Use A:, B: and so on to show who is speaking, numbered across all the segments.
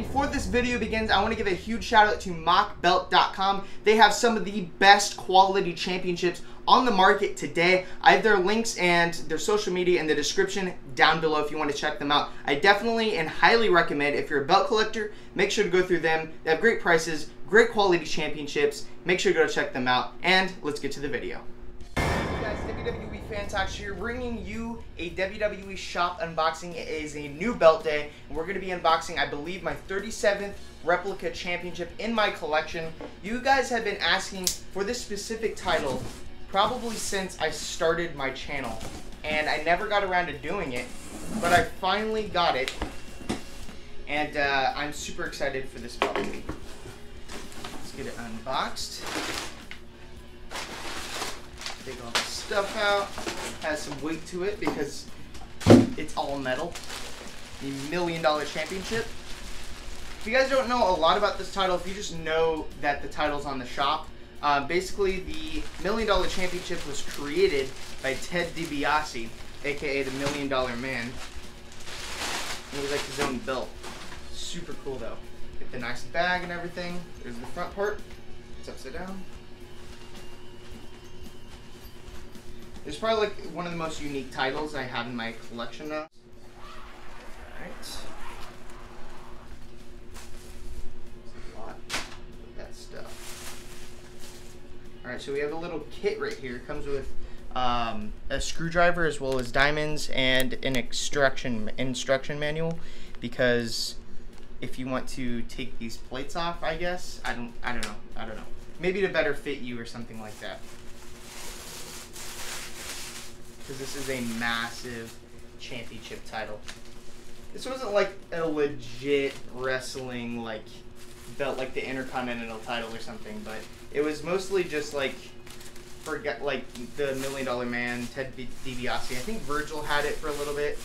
A: before this video begins, I want to give a huge shout out to mockbelt.com. They have some of the best quality championships on the market today. I have their links and their social media in the description down below if you want to check them out. I definitely and highly recommend, if you're a belt collector, make sure to go through them. They have great prices, great quality championships. Make sure to go check them out. And let's get to the video. Hey guys, WWE Fantalks here, bringing you a WWE Shop unboxing. It is a new belt day, and we're going to be unboxing, I believe, my 37th replica championship in my collection. You guys have been asking for this specific title probably since I started my channel, and I never got around to doing it, but I finally got it, and I'm super excited for this belt. Let's get it unboxed. Take all the stuff out. Has some weight to it because it's all metal. The $1 Million Championship. If you guys don't know a lot about this title, if you just know that the title's on the shop, basically the $1 Million Championship was created by Ted DiBiase, aka the $1 Million Man. It was like his own belt. Super cool though. Get the nice bag and everything. There's the front part. It's upside down. It's probably like one of the most unique titles I have in my collection now. Alright. A lot of that stuff. Alright, so we have a little kit right here. It comes with a screwdriver as well as diamonds and an instruction manual, because if you want to take these plates off, I guess. I don't know. Maybe to better fit you or something like that. Because this is a massive championship title. This wasn't like a legit wrestling like belt like the Intercontinental title or something, but it was mostly just like like the $1 Million Man, Ted DiBiase. I think Virgil had it for a little bit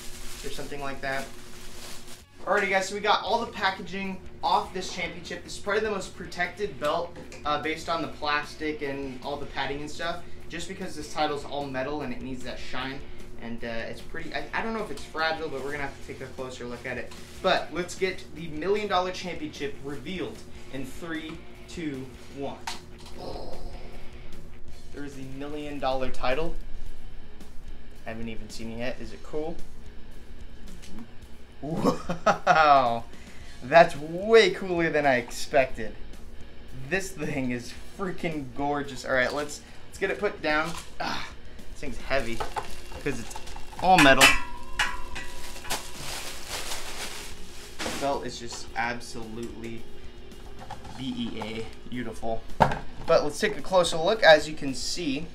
A: or something like that. Alrighty guys, so we got all the packaging off this championship. This is probably the most protected belt based on the plastic and all the padding and stuff. Just because this title's all metal and it needs that shine, and it's pretty, I don't know if it's fragile, but we're gonna have to take a closer look at it. But let's get the $1 Million Championship revealed in 3, 2, 1. There's the $1 Million title. I haven't even seen it yet. Is it cool? Wow, that's way cooler than I expected. This thing is freaking gorgeous. All right, let's get it put down. This thing's heavy because it's all metal. The belt is just absolutely BEA beautiful. But let's take a closer look. As you can see,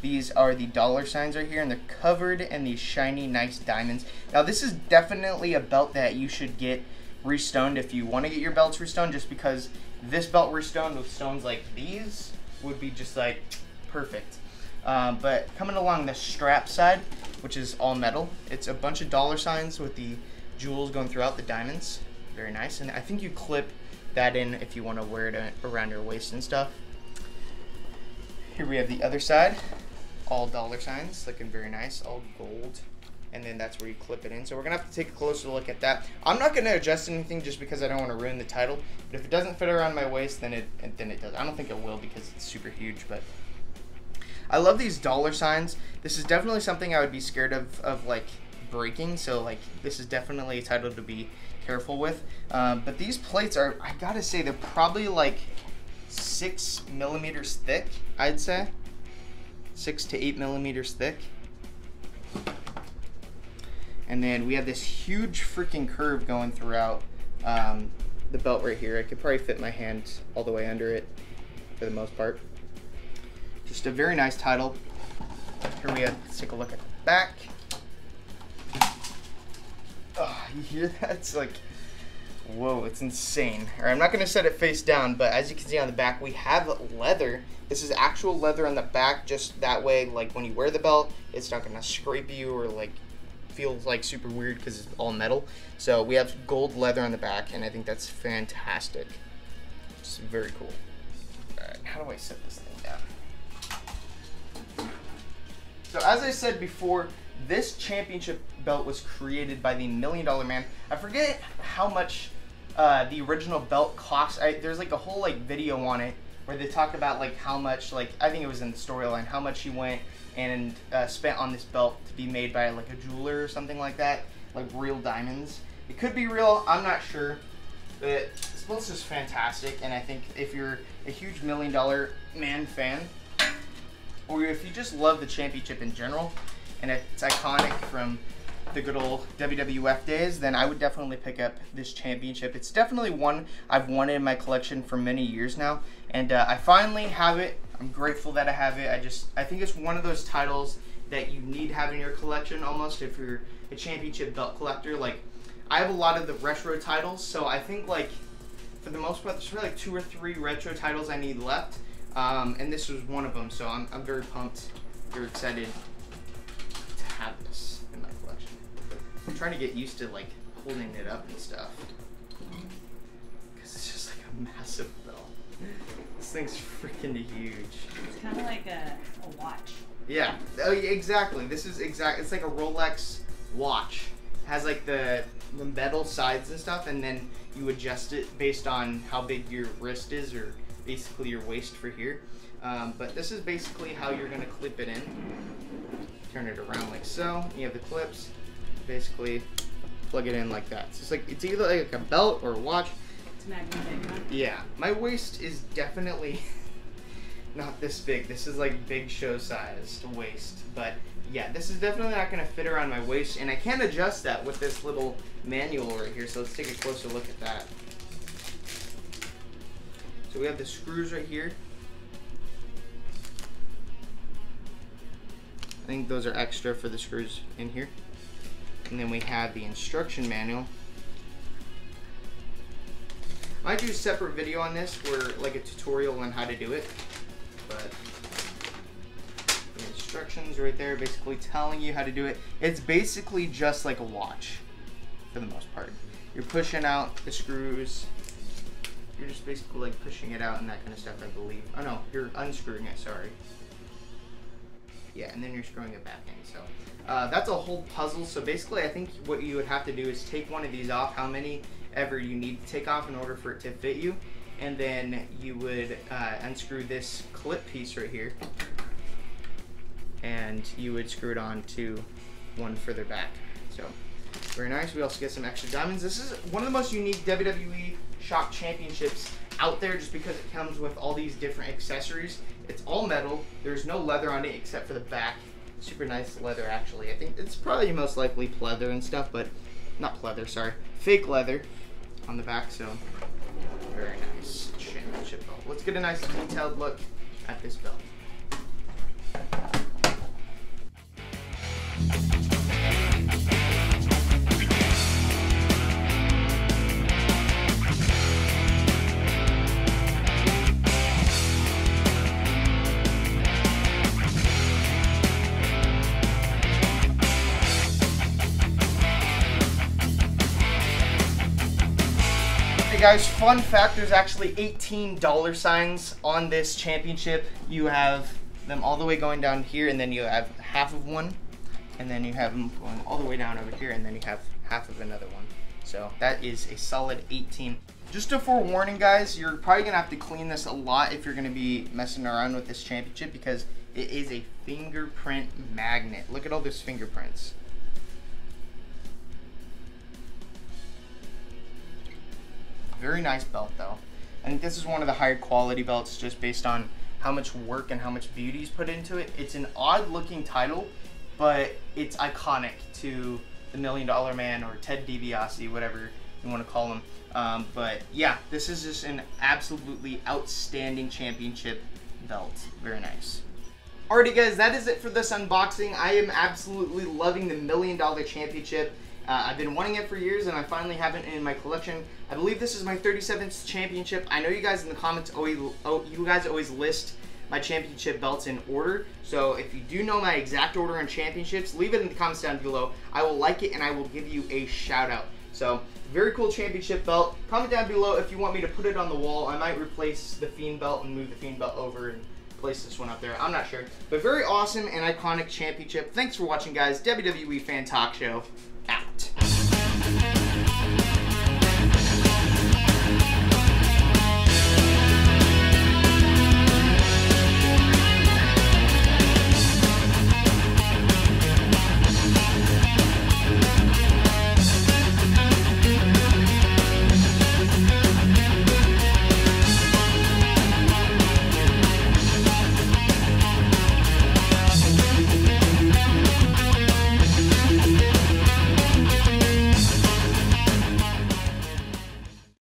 A: these are the dollar signs right here, and they're covered in these shiny, nice diamonds. Now, this is definitely a belt that you should get restoned if you want to get your belts restoned, just because this belt restoned with stones like these would be just like perfect. But coming along the strap side, which is all metal, it's a bunch of dollar signs with the jewels going throughout the diamonds. Very nice. And I think you clip that in if you want to wear it around your waist and stuff. Here we have the other side, all dollar signs, looking very nice, all gold. And then that's where you clip it in. So we're gonna have to take a closer look at that. I'm not gonna adjust anything just because I don't want to ruin the title. But if it doesn't fit around my waist, then it does. I don't think it will because it's super huge, but I love these dollar signs. This is definitely something I would be scared of like breaking. So like this is definitely a title to be careful with. But these plates are, I gotta say, they're probably like 6 millimeters thick, I'd say. 6 to 8 millimeters thick. And then we have this huge freaking curve going throughout the belt right here. I could probably fit my hand all the way under it for the most part. Just a very nice title. Here we have, let's take a look at the back. Oh, you hear that? It's like, whoa, it's insane. All right, I'm not gonna set it face down, but as you can see on the back, we have leather. This is actual leather on the back, just that way, like when you wear the belt, it's not gonna scrape you or like feels like super weird because it's all metal. So we have gold leather on the back, and I think that's fantastic. It's very cool. All right, how do I set this thing down? So as I said before, this championship belt was created by the $1 Million Man. I forget how much the original belt costs. There's like a whole like video on it where they talk about like how much, like I think it was in the storyline, how much he went and spent on this belt to be made by like a jeweler or something like that, like real diamonds. It could be real, I'm not sure, but this belt's just fantastic. And I think if you're a huge $1 Million Man fan, or if you just love the championship in general and it's iconic from the good old WWF days, then I would definitely pick up this championship. It's definitely one I've wanted in my collection for many years now, and I finally have it. I'm grateful that I have it. I think it's one of those titles that you need to have in your collection almost if you're a championship belt collector. Like, I have a lot of the retro titles, so I think like for the most part there's probably like 2 or 3 retro titles I need left, and this was one of them. So I'm very pumped, very excited to have this in my collection. I'm trying to get used to like holding it up and stuff, because it's just like a massive belt. This thing's freaking huge.
B: It's kind of like a watch.
A: Yeah, oh, yeah, exactly. This is exactly, it's like a Rolex watch. It has like the metal sides and stuff, and then you adjust it based on how big your wrist is, or basically your waist for here. But this is basically how you're going to clip it in. Turn it around like so. You have the clips. Basically plug it in like that. So it's either like a belt or a watch.
B: It's magnetic, huh?
A: Yeah, my waist is definitely not this big. This is like big show size waist, but yeah, this is definitely not going to fit around my waist, and I can adjust that with this little manual right here. So let's take a closer look at that. So we have the screws right here. I think those are extra for the screws in here. And then we have the instruction manual. I might do a separate video on this, where like a tutorial on how to do it. But the instructions right there, basically telling you how to do it. It's basically just like a watch, for the most part. You're pushing out the screws. You're just basically like pushing it out and that kind of stuff, I believe. Oh no, you're unscrewing it, sorry. Yeah, and then you're screwing it back in. So that's a whole puzzle. So basically I think what you would have to do is take one of these off, how many ever you need to take off in order for it to fit you, and then you would unscrew this clip piece right here, and you would screw it on to one further back. So very nice. We also get some extra diamonds. This is one of the most unique WWE Shop championships out there, just because it comes with all these different accessories. It's all metal. There's no leather on it except for the back. Super nice leather, actually. I think it's probably most likely pleather and stuff, but not pleather, sorry, fake leather on the back. So very nice championship belt. Let's get a nice detailed look at this belt. Guys, fun fact, there's actually 18 dollar signs on this championship. You have them all the way going down here, and then you have half of one, and then you have them going all the way down over here, and then you have half of another one. So that is a solid 18. Just a forewarning, guys, you're probably gonna have to clean this a lot if you're gonna be messing around with this championship, because it is a fingerprint magnet. Look at all those fingerprints. Very nice belt though. I think this is one of the higher quality belts, just based on how much work and how much beauty is put into it. It's an odd looking title, but it's iconic to the $1 Million Man or Ted DiBiase, whatever you want to call him. But yeah, this is just an absolutely outstanding championship belt. Very nice. Alrighty guys, that is it for this unboxing. I am absolutely loving the $1 Million Championship. I've been wanting it for years, and I finally have it in my collection. I believe this is my 37th championship. I know you guys in the comments always list my championship belts in order. So if you do know my exact order on championships, leave it in the comments down below. I will like it, and I will give you a shout out. So very cool championship belt. Comment down below if you want me to put it on the wall. I might replace the Fiend belt and move the Fiend belt over and place this one up there. I'm not sure. But very awesome and iconic championship. Thanks for watching, guys. WWE Fan Talk Show out.